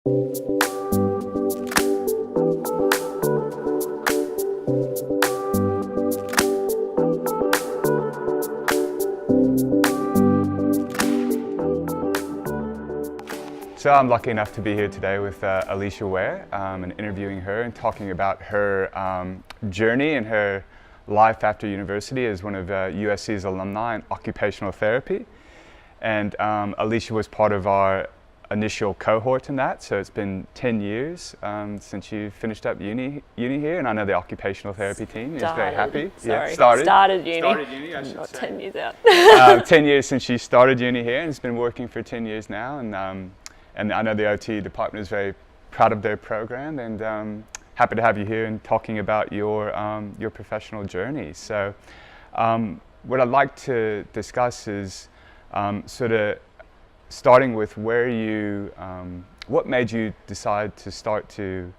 So I'm lucky enough to be here today with Alicia and interviewing her and talking about her journey and her life after university as one of USC's alumni in occupational therapy. And Alicia was part of our initial cohort in that, so it's been 10 years since you finished up uni here, and I know the occupational therapy team is very happy. Started uni, I should not say. 10 years out. 10 years since she started uni here, and it's been working for 10 years now. And I know the OT department is very proud of their program, and happy to have you here and talking about your professional journey. So what I'd like to discuss is sort of starting with what made you decide to start to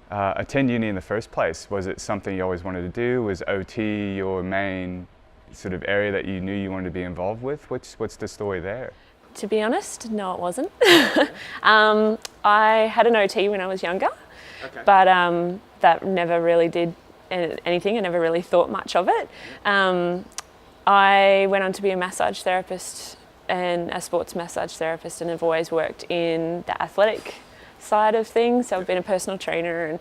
attend uni in the first place? Was it something you always wanted to do? Was OT your main sort of area that you knew you wanted to be involved with? What's the story there? To be honest, no, it wasn't. I had an OT when I was younger, but that never really did anything. I never really thought much of it. I went on to be a massage therapist and a sports massage therapist, and have always worked in the athletic side of things. So I've been a personal trainer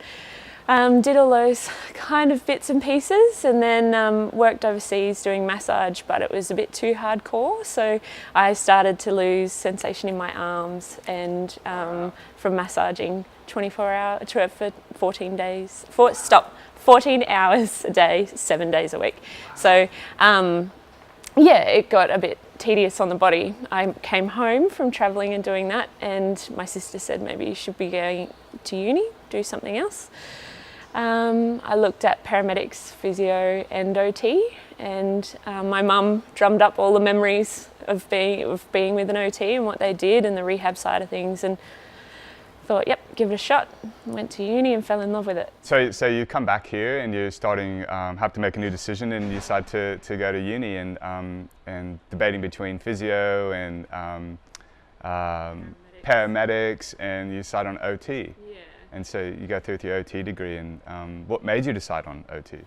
and did all those kind of bits and pieces, and then worked overseas doing massage, but it was a bit too hardcore. So I started to lose sensation in my arms, and from massaging 24 hours for 14 days, 14 hours a day, 7 days a week. So yeah, it got a bit tedious on the body. I came home from traveling and doing that, and my sister said maybe you should be going to uni, do something else. I looked at paramedics, physio and OT, and my mum drummed up all the memories of being with an OT and what they did and the rehab side of things, and thought, yep, give it a shot. Went to uni and fell in love with it. So you come back here and you're starting, have to make a new decision, and you decide to go to uni, and debating between physio and paramedics, and you decide on OT. Yeah. And so you go through with your OT degree, and what made you decide on OT?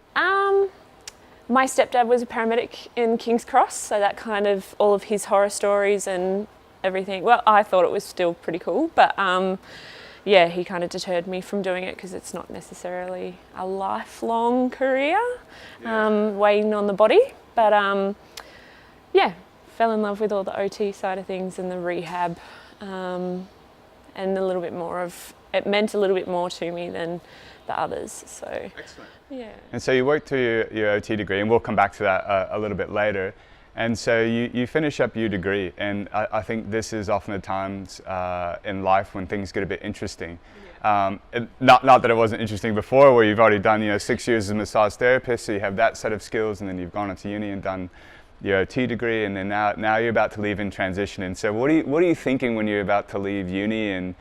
My stepdad was a paramedic in King's Cross, so that kind of, all of his horror stories and everything, well, I thought it was still pretty cool, but yeah, he kind of deterred me from doing it because it's not necessarily a lifelong career, weighing on the body, but yeah, fell in love with all the OT side of things and the rehab, and a little bit more of, it meant a little bit more to me than the others. So excellent. Yeah. And so you worked through your OT degree, and we'll come back to that a little bit later. And so you finish up your degree, and I think this is often the times in life when things get a bit interesting. Yeah. Not that it wasn't interesting before, where you've already done 6 years as a massage therapist, so you have that set of skills, and then you've gone into uni and done your OT degree, and then now you're about to leave and transition. And so what are you thinking when you're about to leave uni, and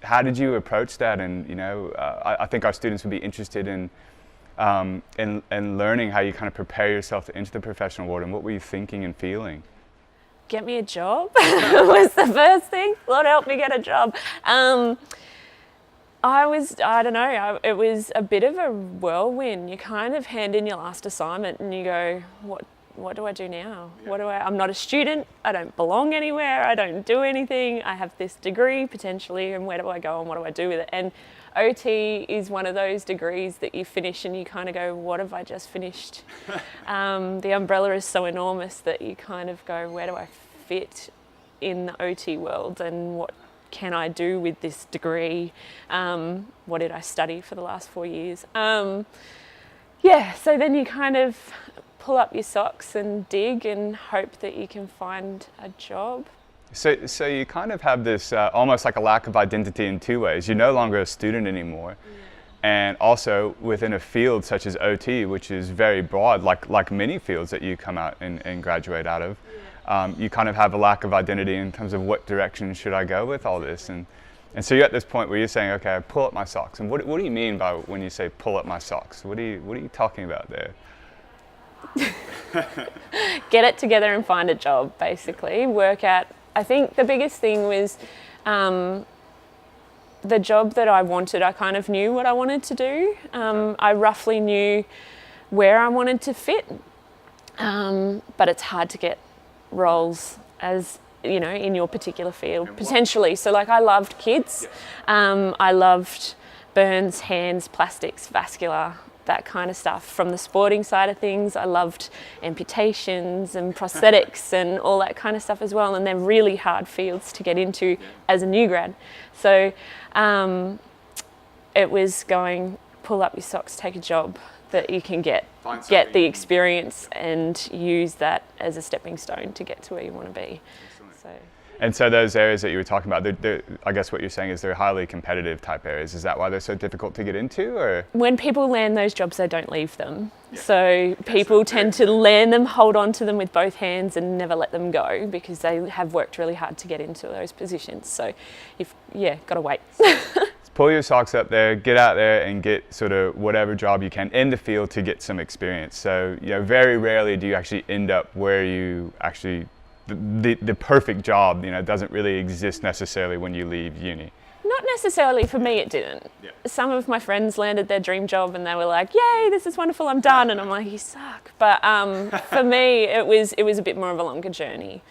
how did you approach that? And I think our students would be interested in learning how you kind of prepare yourself to enter the professional world, and what were you thinking and feeling? Get me a job was the first thing. Lord help me get a job. I don't know, it was a bit of a whirlwind. You kind of hand in your last assignment and you go, what do I do now? Yeah. I'm not a student, I don't belong anywhere, I don't do anything, I have this degree potentially, and where do I go and what do I do with it? And OT is one of those degrees that you finish and you kind of go, what have I just finished? The umbrella is so enormous that you kind of go, where do I fit in the OT world, and what can I do with this degree? What did I study for the last 4 years? Yeah, so then you kind of pull up your socks and dig and hope that you can find a job. So you kind of have this almost like a lack of identity in two ways. You're no longer a student anymore, and also within a field such as OT, which is very broad, like many fields that you come out and graduate out of. You kind of have a lack of identity in terms of what direction should I go with all this, and so you're at this point where you're saying, okay, I pull up my socks. And what do you mean by when you say pull up my socks? What are you talking about there? Get it together and find a job, basically. Work out. I think the biggest thing was the job that I wanted, I kind of knew what I wanted to do. I roughly knew where I wanted to fit, but it's hard to get roles as, you know, in your particular field, potentially. So like I loved kids, I loved burns, hands, plastics, vascular, that kind of stuff. From the sporting side of things, I loved amputations and prosthetics and all that kind of stuff as well, and they're really hard fields to get into as a new grad. So it was going, pull up your socks, take a job that you can get the experience and use that as a stepping stone to get to where you want to be. So. And so those areas that you were talking about, I guess what you're saying is they're highly competitive type areas. Is that why they're so difficult to get into? Or? When people land those jobs, they don't leave them. Yeah. So people tend to land them, hold on to them with both hands and never let them go because they have worked really hard to get into those positions. So got to wait. Pull your socks up there, get out there and get sort of whatever job you can in the field to get some experience. So, you know, very rarely do you actually end up where you actually, the perfect job, you know, doesn't really exist necessarily when you leave uni. Not necessarily, for me it didn't. Yeah. Some of my friends landed their dream job and they were like, yay, this is wonderful, I'm done. And I'm like, you suck. But for me, it was a bit more of a longer journey.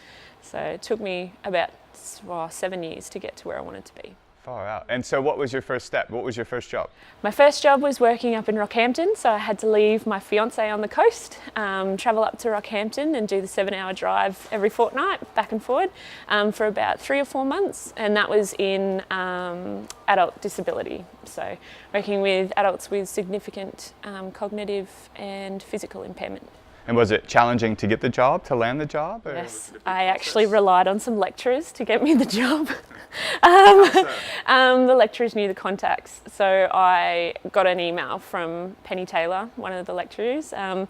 So it took me about 7 years to get to where I wanted to be. Far out. And so what was your first step? What was your first job? My first job was working up in Rockhampton. So I had to leave my fiance on the coast, travel up to Rockhampton and do the 7-hour drive every fortnight, back and forward, for about 3 or 4 months. And that was in adult disability. So working with adults with significant cognitive and physical impairment. And was it challenging to get the job, to land the job? Or yes, I actually relied on some lecturers to get me the job. The lecturers knew the contacts. So I got an email from Penny Taylor, one of the lecturers, and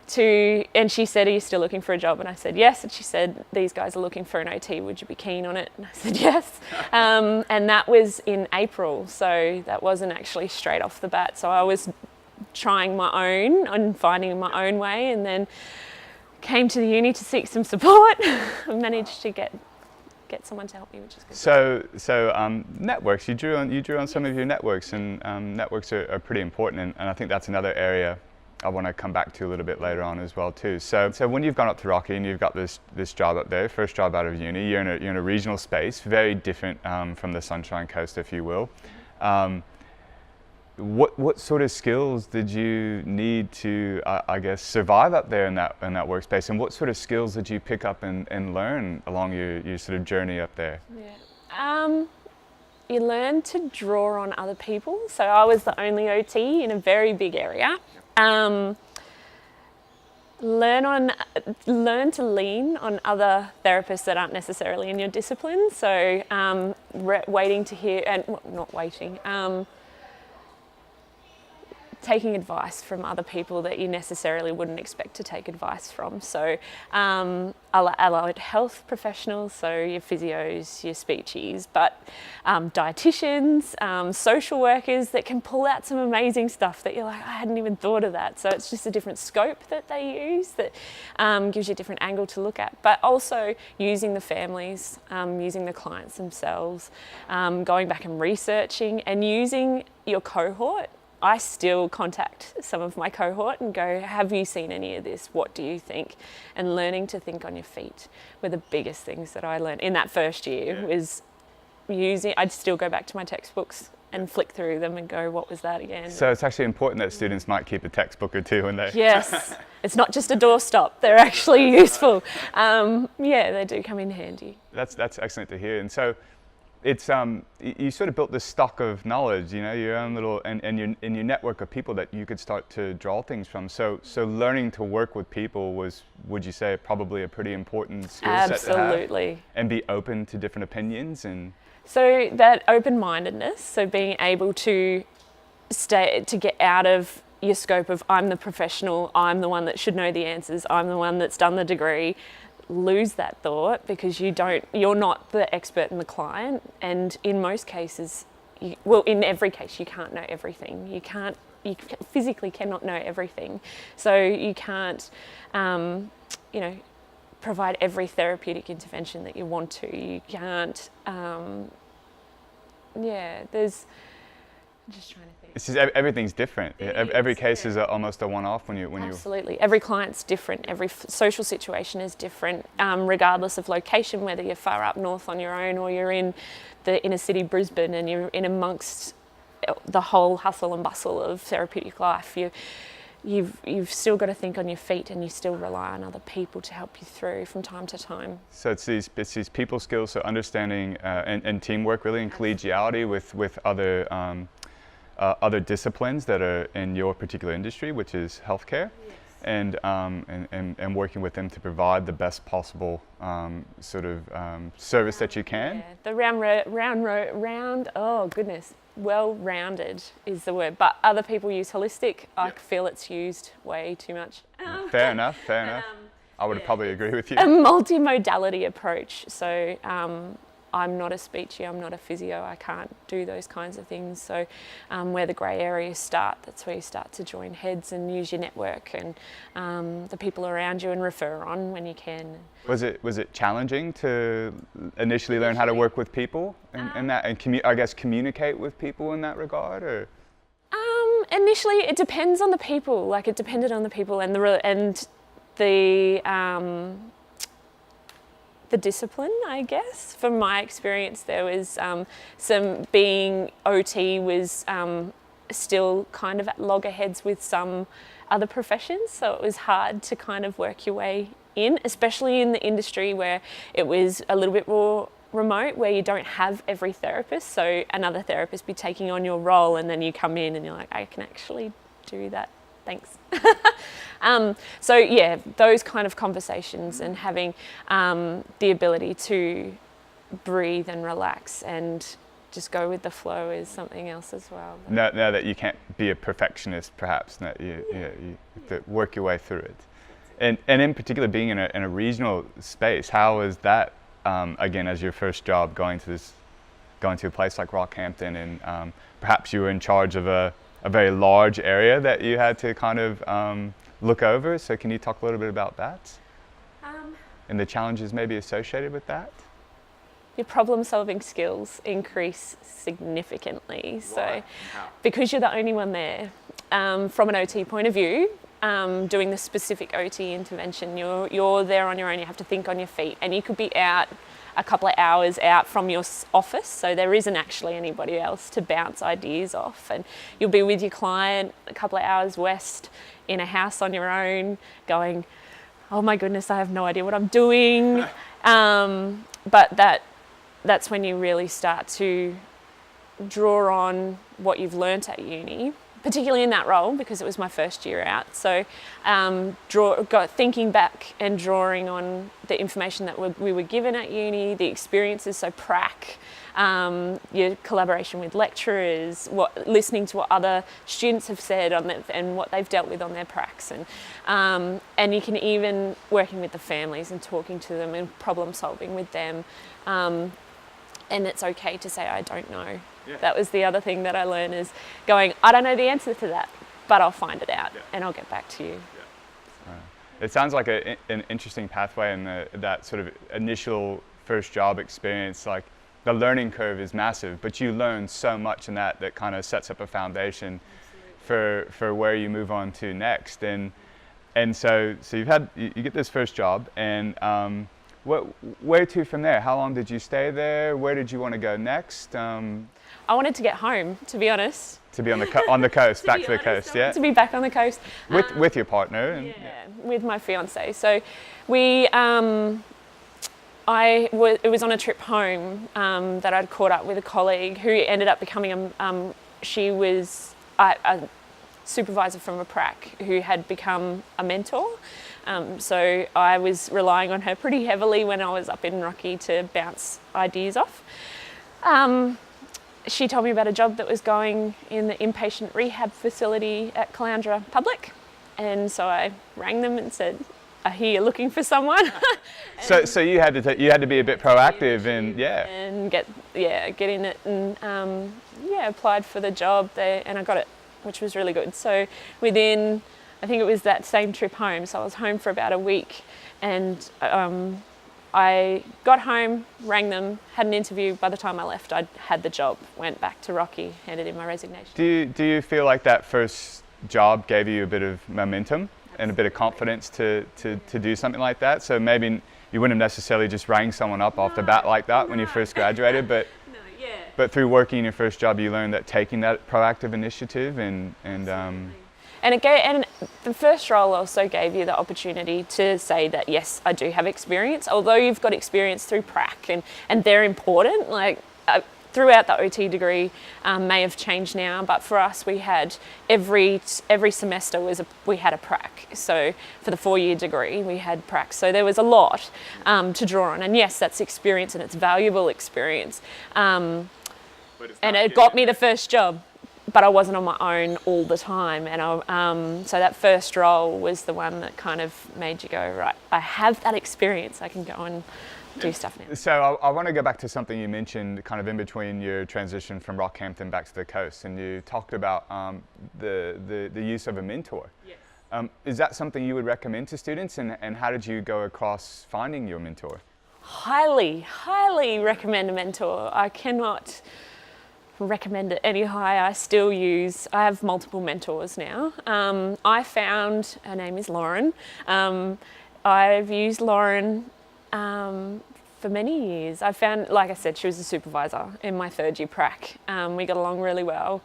she said, are you still looking for a job? And I said, yes. And she said, these guys are looking for an OT, would you be keen on it? And I said, yes. And that was in April, so that wasn't actually straight off the bat. So I was trying my own and finding my own way, and then came to the uni to seek some support. I managed to get someone to help me, which is good. So networks, you drew on some of your networks, and networks are pretty important, and I think that's another area I want to come back to a little bit later on as well too. So when you've gone up to Rocky and you've got this job up there, first job out of uni, you're in a regional space, very different from the Sunshine Coast, if you will. What sort of skills did you need to, I guess, survive up there in that workspace, and what sort of skills did you pick up and learn along your sort of journey up there? Yeah. You learn to draw on other people. So I was the only OT in a very big area. Learn to lean on other therapists that aren't necessarily in your discipline. So waiting to hear, and not waiting. Taking advice from other people that you necessarily wouldn't expect to take advice from. So allied health professionals, so your physios, your speechies, but dietitians, social workers that can pull out some amazing stuff that you're like, I hadn't even thought of that. So it's just a different scope that they use that gives you a different angle to look at. But also using the families, using the clients themselves, going back and researching and using your cohort. I still contact some of my cohort and go, have you seen any of this? What do you think? And learning to think on your feet were the biggest things that I learned in that first year. Was using, I'd still go back to my textbooks and flick through them and go, what was that again? So it's actually important that students might keep a textbook or two when they... Yes, it's not just a doorstop, they're actually useful. They do come in handy. That's excellent to hear. And so it's you sort of built this stock of knowledge, you know, your own little and your network of people that you could start to draw things from. So learning to work with people was, would you say, probably a pretty important skill set to have? Absolutely. And be open to different opinions and. So that open-mindedness, so being able to get out of your scope of I'm the professional, I'm the one that should know the answers, I'm the one that's done the degree. Lose that thought because you're not the expert in the client, and in most cases, in every case, you can't know everything. You physically cannot know everything, so you can't, provide every therapeutic intervention that you want to. You can't Yeah, there's, I'm just trying to think. It's just everything's different. Every case is almost a one-off when you. Absolutely. Every client's different. Every social situation is different, regardless of location, whether you're far up north on your own or you're in the inner city Brisbane and you're in amongst the whole hustle and bustle of therapeutic life. You've still got to think on your feet, and you still rely on other people to help you through from time to time. So it's these people skills, so understanding and teamwork really, and collegiality with other disciplines that are in your particular industry, which is healthcare. Yes. And working with them to provide the best possible service that you can. Yeah. The round. Oh goodness, well-rounded is the word. But other people use holistic. I feel it's used way too much. Fair enough. I would probably agree with you. A multimodality approach. So I'm not a speechy, I'm not a physio, I can't do those kinds of things. So where the grey areas start, that's where you start to join heads and use your network and the people around you and refer on when you can. Was it challenging to initially learn how to work with people and I guess communicate with people in that regard, or? Initially, it depends on the people. Like, it depended on the people and the discipline, I guess. From my experience, there was some being OT was still kind of at loggerheads with some other professions, so it was hard to kind of work your way in, especially in the industry where it was a little bit more remote, where you don't have every therapist, so another therapist be taking on your role, and then you come in and you're like, I can actually do that, thanks. So yeah, those kind of conversations and having the ability to breathe and relax and just go with the flow is something else as well. Now that you can't be a perfectionist, perhaps, that you have to work your way through it. And in particular, being in a regional space, how was that, again, as your first job, going to a place like Rockhampton, and perhaps you were in charge of a very large area that you had to kind of look over. So can you talk a little bit about that? And the challenges maybe associated with that? Your problem-solving skills increase significantly. So, because you're the only one there, from an OT point of view, doing the specific OT intervention, you're there on your own. You have to think on your feet, and you could be out a couple of hours out from your office, so there isn't actually anybody else to bounce ideas off, and you'll be with your client a couple of hours west in a house on your own, going, oh my goodness, I have no idea what I'm doing. But that's when you really start to draw on what you've learnt at uni, particularly in that role, because it was my first year out. So thinking back and drawing on the information that we were given at uni, the experiences, so prac, your collaboration with lecturers, listening to what other students have said and what they've dealt with on their pracs, and you can even working with the families and talking to them and problem solving with them, and it's okay to say I don't know. Yeah. That was the other thing that I learned, is going, I don't know the answer to that, but I'll find it out and I'll get back to you. Yeah. It sounds like an interesting pathway, and that sort of initial first job experience, like the learning curve is massive, but you learn so much in that kind of sets up a foundation for where you move on to next. And so you get this first job, and where to from there? How long did you stay there? Where did you want to go next? I wanted to get home, to be honest. To be on the coast, back to the coast, yeah. To be back on the coast with your partner. And, with my fiance. So we, it was on a trip home that I'd caught up with a colleague who ended up becoming she was a supervisor from a prac who had become a mentor. So I was relying on her pretty heavily when I was up in Rocky to bounce ideas off. She told me about a job that was going in the inpatient rehab facility at Caloundra Public, and so I rang them and said, I hear you're looking for someone. So you had to be a bit proactive and get in it, and applied for the job there, and I got it, which was really good. So within, I think it was that same trip home, so I was home for about a week, and I got home, rang them, had an interview. By the time I left, I'd had the job, went back to Rocky, handed in my resignation. Do you feel like that first job gave you a bit of momentum and a bit of confidence to do something like that? So maybe you wouldn't have necessarily just rang someone up off the bat like that when you first graduated, but but through working in your first job, you learned that taking that proactive initiative and the first role also gave you the opportunity to say that, yes, I do have experience, although you've got experience through prac, and they're important. Like throughout the OT degree may have changed now, but for us we had every semester we had a prac. So for the 4-year degree we had prac. So there was a lot to draw on, and yes, that's experience and it's valuable experience. And it got me the first job. But I wasn't on my own all the time, and so that first role was the one that kind of made you go, right, I have that experience, I can go and do stuff now. So I want to go back to something you mentioned kind of in between your transition from Rockhampton back to the coast, and you talked about the use of a mentor. Yes. Is that something you would recommend to students, and how did you go across finding your mentor? Highly recommend a mentor. I cannot recommend it any higher. I have multiple mentors now. I found, her name is Lauren. I've used Lauren for many years. I found, like I said, she was a supervisor in my 3rd year prac. We got along really well.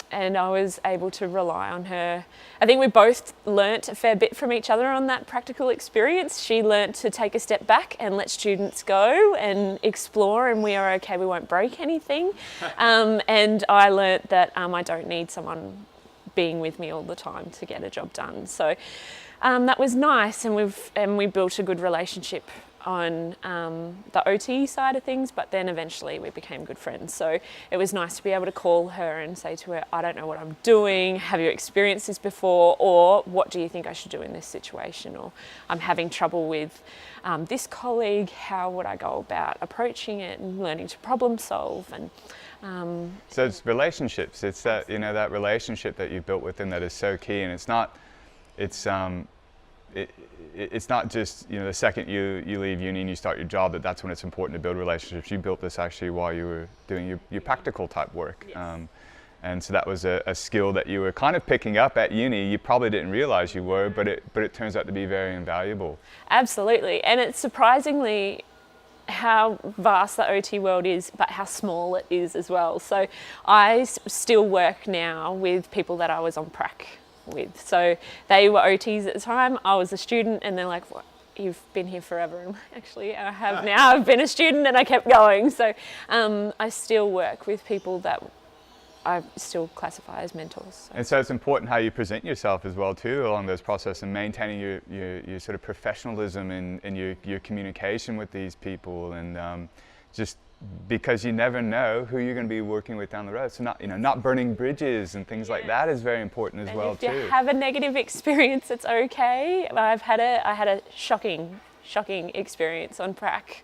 And I was able to rely on her. I think we both learnt a fair bit from each other on that practical experience. She learnt to take a step back and let students go and explore, and we are okay, we won't break anything. And I learnt that I don't need someone being with me all the time to get a job done. So that was nice, and we built a good relationship on the OT side of things, but then eventually we became good friends. So it was nice to be able to call her and say to her, I don't know what I'm doing, have you experienced this before, or what do you think I should do in this situation, or I'm having trouble with this colleague, how would I go about approaching it and learning to problem solve. And so it's relationships, it's that, you know, that relationship that you built with them that is so key, and it's not just, you know, the second you leave uni and you start your job that's when it's important to build relationships. You built this actually while you were doing your practical type work. Yes. And so that was a skill that you were kind of picking up at uni. You probably didn't realize you were, but it turns out to be very invaluable. Absolutely, and it's surprisingly how vast the OT world is, but how small it is as well. So I still work now with people that I was on prac with. So they were OTs at the time, I was a student, and they're like, what, you've been here forever? And actually I have now. I've been a student and I kept going. So I still work with people that I still classify as mentors. So. And so it's important how you present yourself as well too along those process, and maintaining your sort of professionalism and your communication with these people, and just because you never know who you're going to be working with down the road. So not burning bridges and things like that is very important as well too. If you have a negative experience, it's okay. I had a shocking experience on prac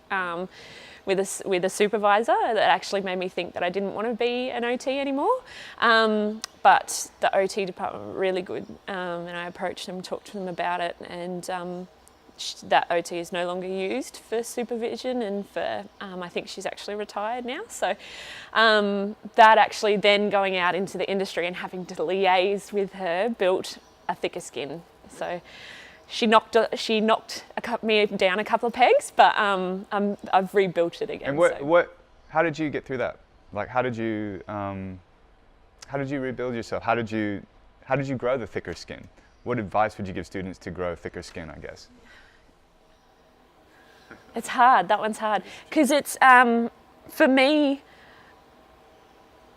with a supervisor that actually made me think that I didn't want to be an OT anymore. But the OT department were really good, and I approached them, talked to them about it, and that OT is no longer used for supervision, and for I think she's actually retired now. So that actually then going out into the industry and having to liaise with her built a thicker skin. So she knocked me down a couple of pegs, but I've rebuilt it again. And how did you get through that? Like how did you rebuild yourself? How did you grow the thicker skin? What advice would you give students to grow thicker skin, I guess? It's hard. That one's hard because it's for me.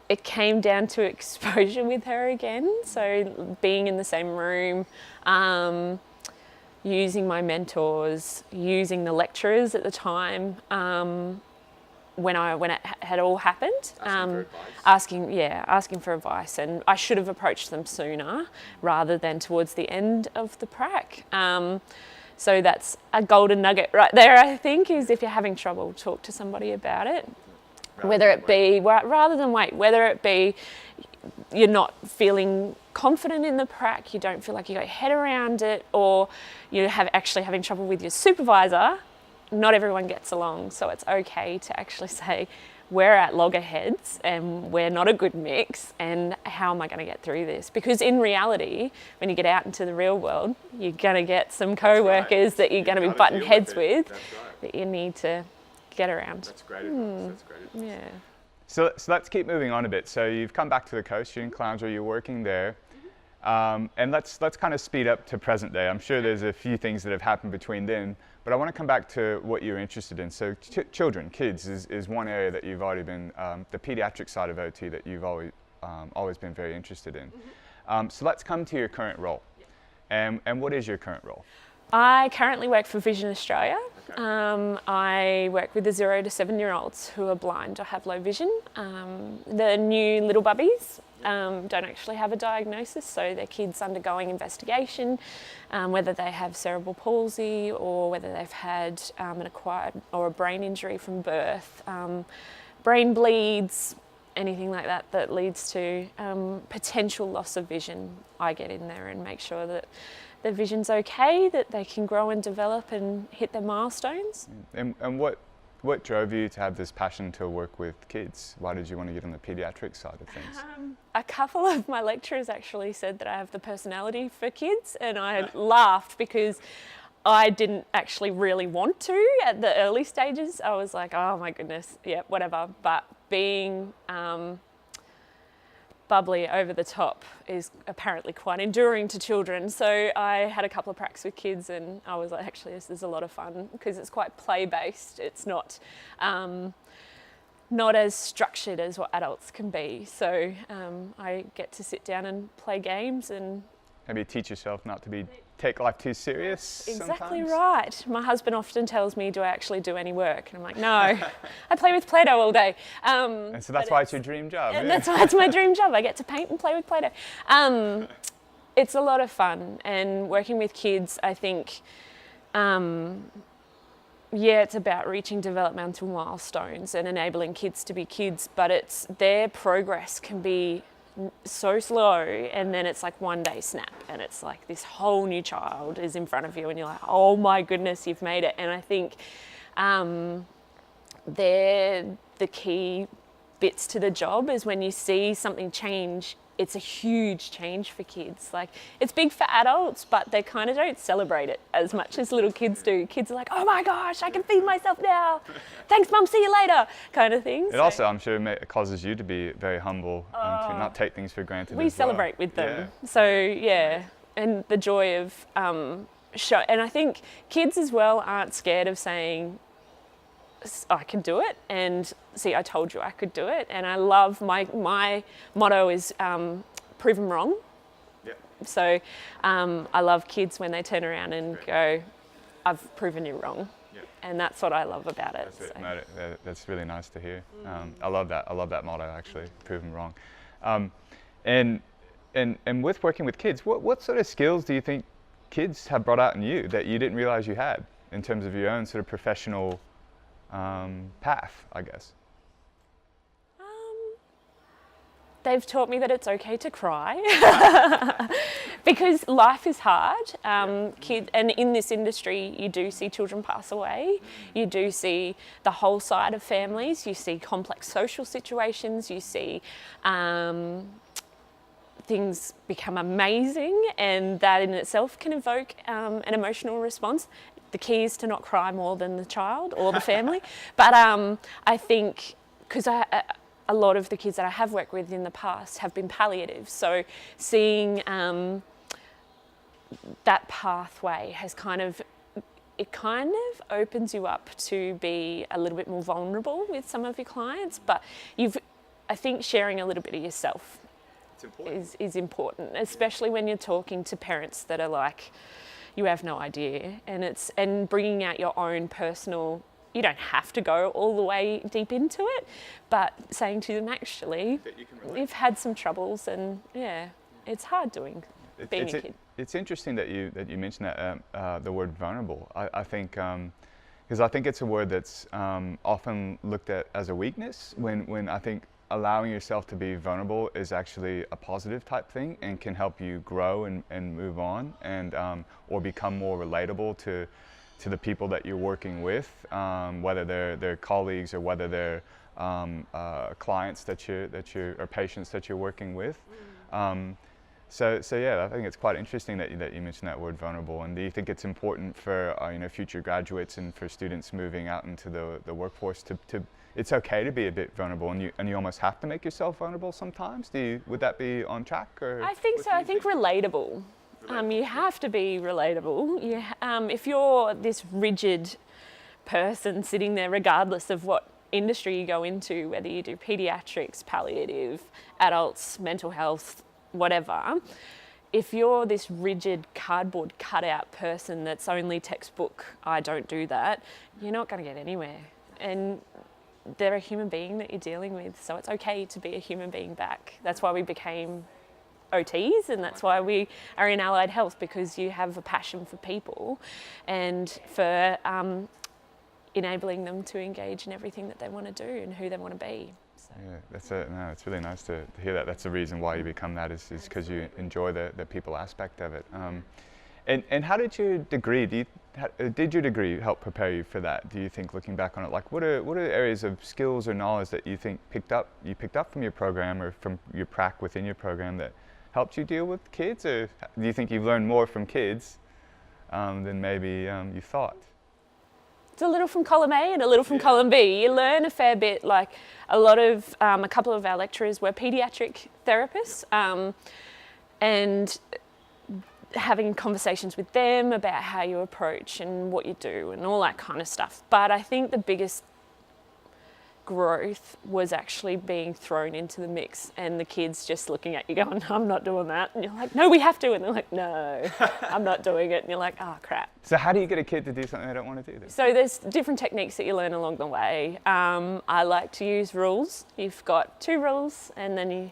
It came down to exposure with her again. So being in the same room, using my mentors, using the lecturers at the time when it had all happened, asking for advice, and I should have approached them sooner rather than towards the end of the prac. So that's a golden nugget right there, I think, is if you're having trouble, talk to somebody about it. Whether it be, rather than wait, whether it be you're not feeling confident in the prac, you don't feel like you got your head around it, or you're actually having trouble with your supervisor, not everyone gets along, so it's okay to actually say, we're at loggerheads and we're not a good mix, and how am I going to get through this? Because in reality, when you get out into the real world, you're going to get some co-workers that you're going to be butting heads with that you need to get around. That's great advice. That's great advice. Yeah. So let's keep moving on a bit. So you've come back to the coast, you're in Clounsville, you're working there. And let's kind of speed up to present day. I'm sure there's a few things that have happened between then, but I want to come back to what you're interested in. So children, kids is one area that you've already been, the pediatric side of OT that you've always been very interested in. So let's come to your current role. And what is your current role? I currently work for Vision Australia. Okay. I work with the 0 to 7-year-olds who are blind or have low vision. The new little bubbies don't actually have a diagnosis, so they're kids undergoing investigation, whether they have cerebral palsy or whether they've had an acquired or a brain injury from birth, brain bleeds, anything like that that leads to potential loss of vision. I get in there and make sure that their vision's okay, that they can grow and develop and hit their milestones. And what drove you to have this passion to work with kids? Why did you want to get on the pediatric side of things? A couple of my lecturers actually said that I have the personality for kids, and I laughed because I didn't actually really want to at the early stages. I was like, oh my goodness, yeah, whatever. But being bubbly over the top is apparently quite enduring to children. So I had a couple of practices with kids, and I was like, actually, this is a lot of fun because it's quite play-based. It's not as structured as what adults can be. So I get to sit down and play games and Maybe teach yourself not to take life too serious. Exactly sometimes. right. My husband often tells me, do I actually do any work? And I'm like, no, I play with Play-Doh all day. And so that's why it's your dream job. And that's why it's my dream job. I get to paint and play with Play-Doh. It's a lot of fun, and working with kids, I think, it's about reaching developmental milestones and enabling kids to be kids, but their progress can be so slow, and then it's like one day snap, and it's like this whole new child is in front of you, and you're like, oh my goodness, you've made it. And I think they're the key bits to the job, is when you see something change. It's a huge change for kids. Like, it's big for adults, but they kind of don't celebrate it as much as little kids do. Kids are like, oh my gosh, I can feed myself now. Thanks, Mum, see you later, kind of thing. It also, I'm sure, causes you to be very humble and to not take things for granted. We celebrate with them. Yeah. So, yeah, and the joy of show. And I think kids as well aren't scared of saying, I can do it, and see, I told you I could do it. And I love, my motto is prove them wrong. Yep. So I love kids when they turn around and go, I've proven you wrong. Yep. And that's what I love about it. That's really nice to hear. I love that motto, actually, prove them wrong. And with working with kids, what sort of skills do you think kids have brought out in you that you didn't realize you had in terms of your own sort of professional path, I guess? They've taught me that it's okay to cry because life is hard. And in this industry, you do see children pass away. You do see the whole side of families. You see complex social situations. You see things become amazing, and that in itself can evoke an emotional response. The key is to not cry more than the child or the family. But I think, because a lot of the kids that I have worked with in the past have been palliative, so seeing that pathway has kind of opens you up to be a little bit more vulnerable with some of your clients. But I think sharing a little bit of yourself is important, especially when you're talking to parents that are like, you have no idea, and bringing out your own personal. You don't have to go all the way deep into it, but saying to them, actually, you've had some troubles, and it's hard being a kid. It's interesting that you mentioned that the word vulnerable. I think because I think it's a word that's often looked at as a weakness, when I think allowing yourself to be vulnerable is actually a positive type thing and can help you grow and move on, and or become more relatable to to the people that you're working with, whether they're colleagues or whether they're clients that you or patients that you're working with. So yeah, I think it's quite interesting that you mentioned that word vulnerable. And do you think it's important for future graduates and for students moving out into the workforce to it's okay to be a bit vulnerable, and you almost have to make yourself vulnerable sometimes? Would that be on track? Or I think so. I think relatable. You have to be relatable. If you're this rigid person sitting there, regardless of what industry you go into, whether you do pediatrics, palliative, adults, mental health, whatever, if you're this rigid cardboard cutout person that's only textbook, I don't do that, you're not going to get anywhere. And they're a human being that you're dealing with, so it's okay to be a human being back. That's why we became OTs, and that's why we are in allied health, because you have a passion for people and for enabling them to engage in everything that they want to do and who they want to be. So. Yeah, that's it. No, it's really nice to hear that. That's the reason why you become that, is because you enjoy the people aspect of it. And how did your degree? Did your degree help prepare you for that? Do you think, looking back on it, like what are areas of skills or knowledge that you think you picked up from your program or from your prac within your program that helped you deal with kids, or do you think you've learned more from kids than maybe you thought? It's a little from column A and a little from column B. You learn a fair bit. Like a couple of our lecturers were pediatric therapists, and having conversations with them about how you approach and what you do and all that kind of stuff. But I think the biggest growth was actually being thrown into the mix and the kids just looking at you going, I'm not doing that. And you're like, no, we have to. And they're like, no, I'm not doing it. And you're like, oh, crap. So how do you get a kid to do something they don't want to do then? So there's different techniques that you learn along the way. I like to use rules. You've got 2 rules, and then the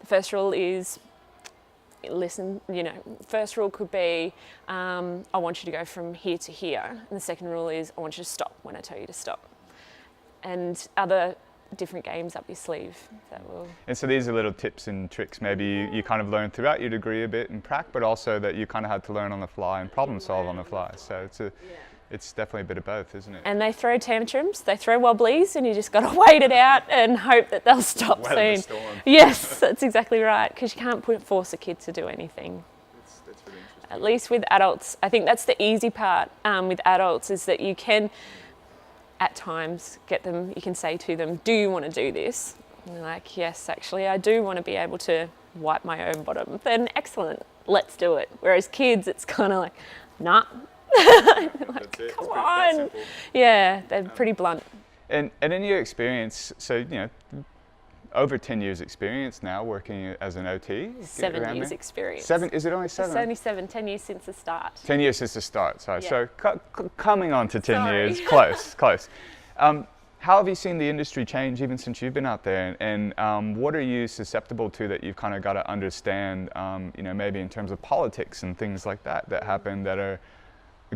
first rule is listen. First rule could be, I want you to go from here to here. And the second rule is, I want you to stop when I tell you to stop. And other different games up your sleeve that will. And so these are little tips and tricks maybe you kind of learned throughout your degree a bit in prac, but also that you kind of had to learn on the fly and problem solve on the fly. So it's definitely a bit of both, isn't it? And they throw tantrums, they throw wobblies, and you just got to wait it out and hope that they'll stop soon. The storm. Yes, that's exactly right, because you can't force a kid to do anything. That's really interesting. At least with adults, I think that's the easy part with adults, is that you can at times get them, you can say to them, do you want to do this? And they're like, yes, actually I do want to be able to wipe my own bottom. Then excellent, let's do it. Whereas kids, it's kind of like, nah. Like, come on. Yeah, they're pretty blunt. And in your experience, so over 10 years experience now working as an OT? 7 years experience. 7? Is it only 7? It's only 7, 10 years since the start. 10 years since the start, sorry. Yeah. So coming on to 10 Sorry. years, close. How have you seen the industry change even since you've been out there? And what are you susceptible to that you've kind of got to understand, maybe in terms of politics and things like that happen, that are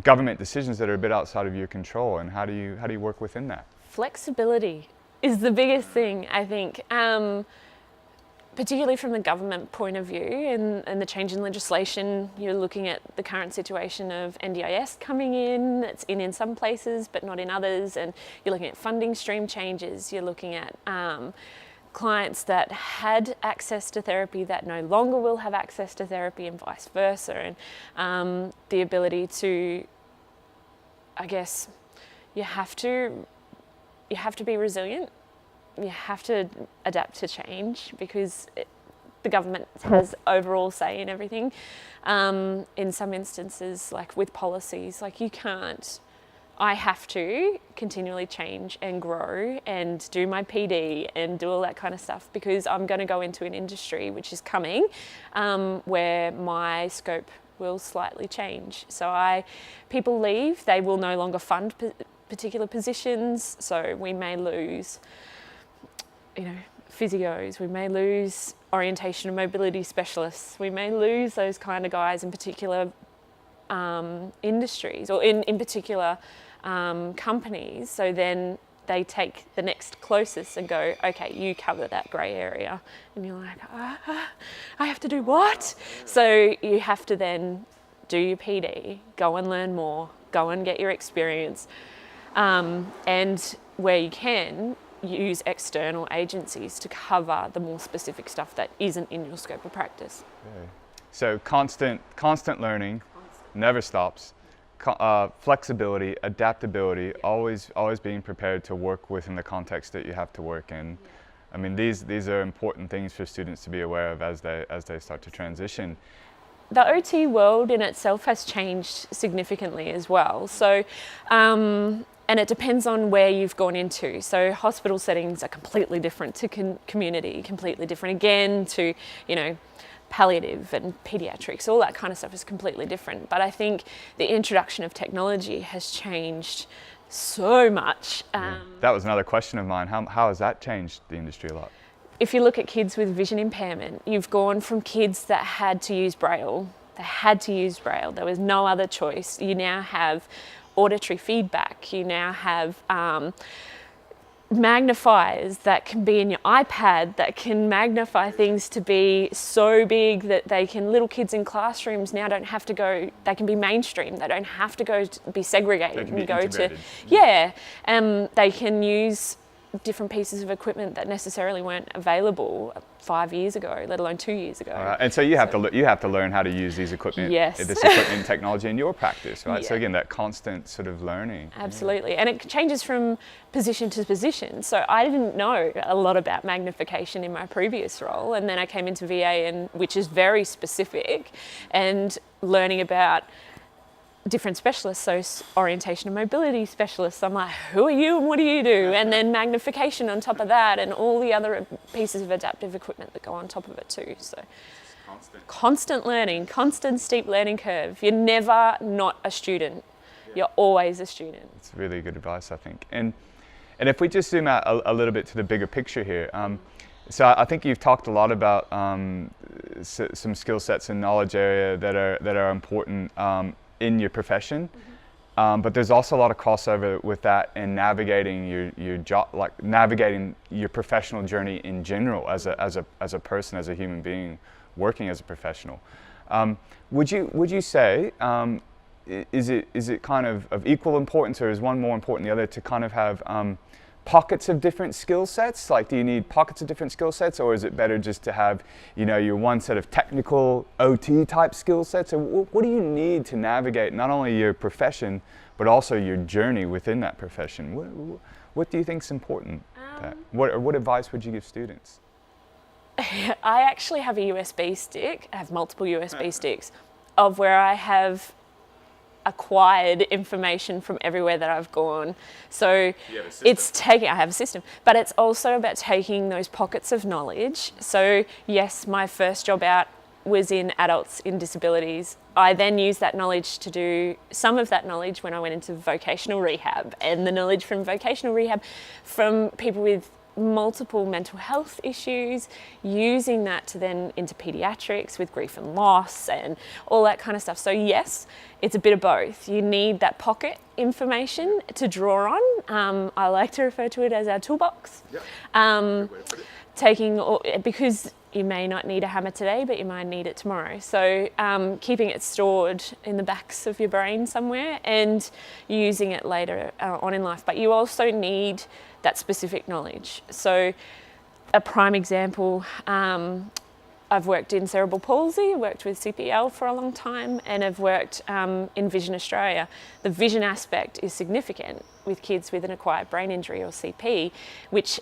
government decisions that are a bit outside of your control, and how do you work within that? Flexibility is the biggest thing, I think, particularly from the government point of view and the change in legislation. You're looking at the current situation of NDIS coming in. It's in some places but not in others, and you're looking at funding stream changes. You're looking at clients that had access to therapy that no longer will have access to therapy, and vice versa, and the ability to, I guess, you have to be resilient. You have to adapt to change, because the government has overall say in everything. In some instances, like with policies, like I have to continually change and grow and do my PD and do all that kind of stuff, because I'm going to go into an industry which is coming where my scope will slightly change. So people leave, they will no longer fund particular positions, so we may lose physios, we may lose orientation and mobility specialists, we may lose those kind of guys in particular industries, or in particular companies. So then they take the next closest and go, okay, you cover that grey area, and you're like, I have to do what? So you have to then do your PD, go and learn more, go and get your experience, and where you can, use external agencies to cover the more specific stuff that isn't in your scope of practice. Okay. So constant learning, never stops. Flexibility, adaptability, always being prepared to work within the context that you have to work in. I mean, these are important things for students to be aware of as they start to transition. The OT world in itself has changed significantly as well. So, and it depends on where you've gone into. So hospital settings are completely different to community, completely different again to, you know, palliative and pediatrics, all that kind of stuff is completely different. But I think the introduction of technology has changed so much. That was another question of mine. How has that changed the industry a lot? If you look at kids with vision impairment, you've gone from kids that had to use Braille. They had to use Braille. There was no other choice. You now have auditory feedback. You now have magnifiers that can be in your iPad that can magnify things to be so big that little kids in classrooms now don't have to go, they can be mainstream. They don't have to go to be segregated. They can be go integrated. They can use different pieces of equipment that necessarily weren't available 5 years ago, let alone 2 years ago. And so you have to learn how to use these equipment, yes. this equipment and technology in your practice, right? Yeah. So again, that constant sort of learning. Absolutely, and it changes from position to position. So I didn't know a lot about magnification in my previous role, and then I came into VA, which is very specific, and learning about different specialists, so orientation and mobility specialists. I'm like, who are you and what do you do? And then magnification on top of that, and all the other pieces of adaptive equipment that go on top of it too. So constant learning, constant steep learning curve. You're never not a student. You're always a student. It's really good advice, I think. And if we just zoom out a little bit to the bigger picture here, so I think you've talked a lot about some skill sets and knowledge area that are important in your profession, but there's also a lot of crossover with that in navigating your job, like navigating your professional journey in general as a person, as a human being working as a professional. Would you say is it kind of equal importance, or is one more important than the other, to kind of have pockets of different skill sets? Like, do you need pockets of different skill sets, or is it better just to have, you know, your one set of technical OT type skill sets? Or what do you need to navigate not only your profession, but also your journey within that profession? What do you think is important? What advice would you give students? I actually have a USB stick. I have multiple USB sticks of where I have acquired information from everywhere that I've gone. So I have a system, but it's also about taking those pockets of knowledge. So yes, my first job out was in adults in disabilities. I then used that knowledge to do some of that knowledge when I went into vocational rehab, and the knowledge from vocational rehab from people with multiple mental health issues, using that to then into pediatrics with grief and loss and all that kind of stuff. So yes, it's a bit of both. You need that pocket information to draw on. I like to refer to it as our toolbox. Because you may not need a hammer today, but you might need it tomorrow. So keeping it stored in the backs of your brain somewhere and using it later on in life. But you also need that specific knowledge. So a prime example, I've worked in cerebral palsy, worked with CPL for a long time, and I've worked in Vision Australia. The vision aspect is significant with kids with an acquired brain injury, or CP,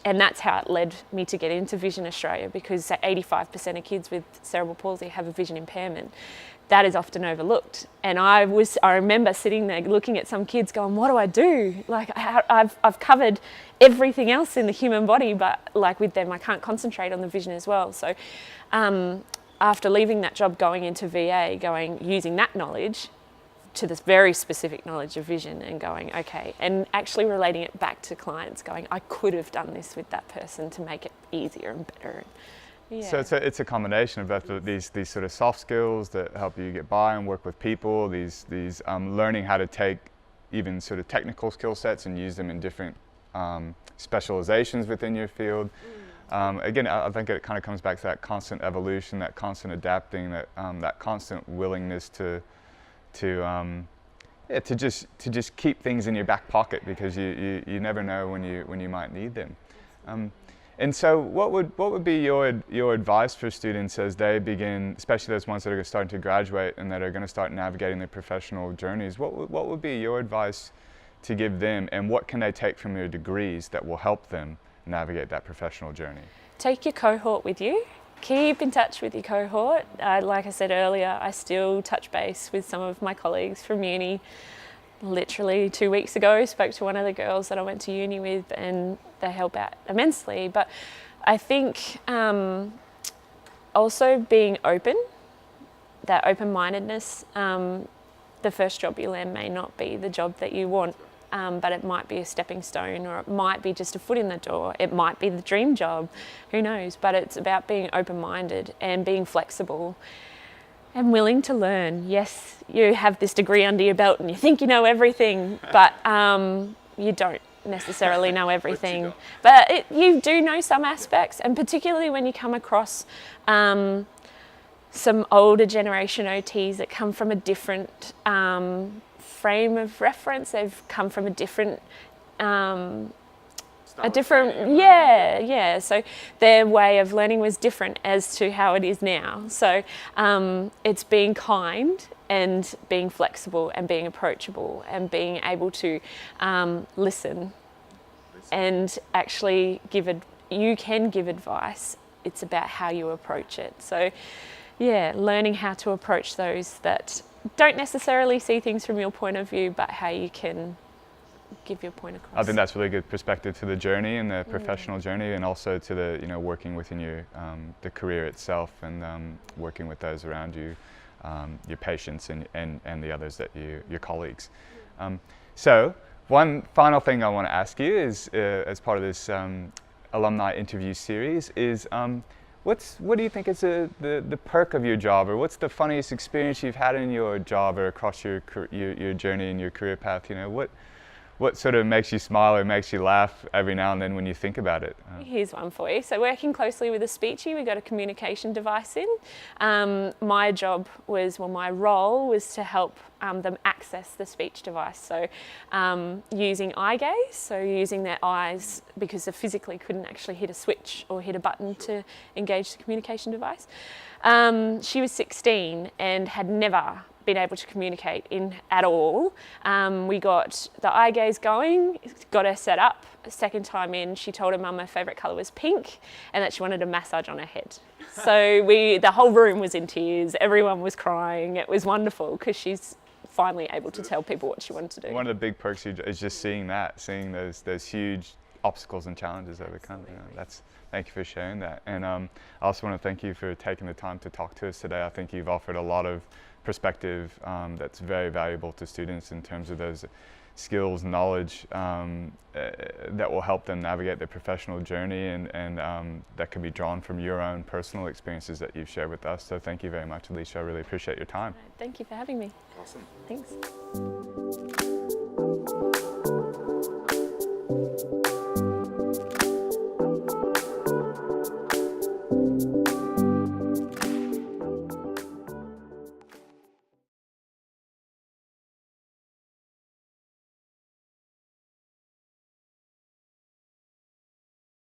and that's how it led me to get into Vision Australia, because 85% of kids with cerebral palsy have a vision impairment. That is often overlooked. And I remember sitting there looking at some kids going, what do I do? Like, I've covered everything else in the human body, but like with them, I can't concentrate on the vision as well. So after leaving that job, going into VA, using that knowledge to this very specific knowledge of vision, and going, okay, and actually relating it back to clients, going, I could have done this with that person to make it easier and better. Yeah. So it's a combination of both these sort of soft skills that help you get by and work with people, these learning how to take even sort of technical skill sets and use them in different specializations within your field. Again, I think it kind of comes back to that constant evolution, that constant adapting, that constant willingness to yeah, to just keep things in your back pocket, because you never know when you might need them. And so what would be your advice for students as they begin, especially those ones that are starting to graduate and that are going to start navigating their professional journeys? What would be your advice to give them, and what can they take from your degrees that will help them navigate that professional journey? Take your cohort with you. Keep in touch with your cohort. Like I said earlier, I still touch base with some of my colleagues from uni. Literally 2 weeks ago, spoke to one of the girls that I went to uni with, and they help out immensely. But I think also being open, that open-mindedness, the first job you land may not be the job that you want. But it might be a stepping stone, or it might be just a foot in the door. It might be the dream job, who knows? But it's about being open-minded and being flexible and willing to learn. Yes, you have this degree under your belt and you think you know everything, but you don't necessarily know everything. But you do know some aspects, and particularly when you come across some older generation OTs that come from a different frame of reference. They've come from a different so their way of learning was different as to how it is now. So it's being kind and being flexible and being approachable and being able to listen and actually you can give advice. It's about how you approach it. So yeah, learning how to approach those that don't necessarily see things from your point of view, but how you can give your point across. I think that's really good perspective to the journey and the professional journey, and also to the working within your the career itself, and working with those around you, your patients and the others that your colleagues. So one final thing I want to ask you is, as part of this alumni interview series, is what do you think is the perk of your job, or what's the funniest experience you've had in your job or across your journey and your career path? What sort of makes you smile or makes you laugh every now and then when you think about it? Here's one for you. So working closely with a speechy, we got a communication device in. My role was to help them access the speech device. So using eye gaze, so using their eyes, because they physically couldn't actually hit a switch or hit a button to engage the communication device. She was 16 and had never been able to communicate at all. We got the eye gaze going, got her set up. Second time in, she told her mum her favourite colour was pink and that she wanted a massage on her head. So the whole room was in tears, everyone was crying. It was wonderful because she's finally able to tell people what she wanted to do. One of the big perks is just seeing those huge obstacles and challenges overcome. Thank you for sharing that. And I also want to thank you for taking the time to talk to us today. I think you've offered a lot of perspective that's very valuable to students in terms of those skills, knowledge that will help them navigate their professional journey, and that can be drawn from your own personal experiences that you've shared with us. So thank you very much, Alicia. I really appreciate your time. Thank you for having me. Awesome. Thanks.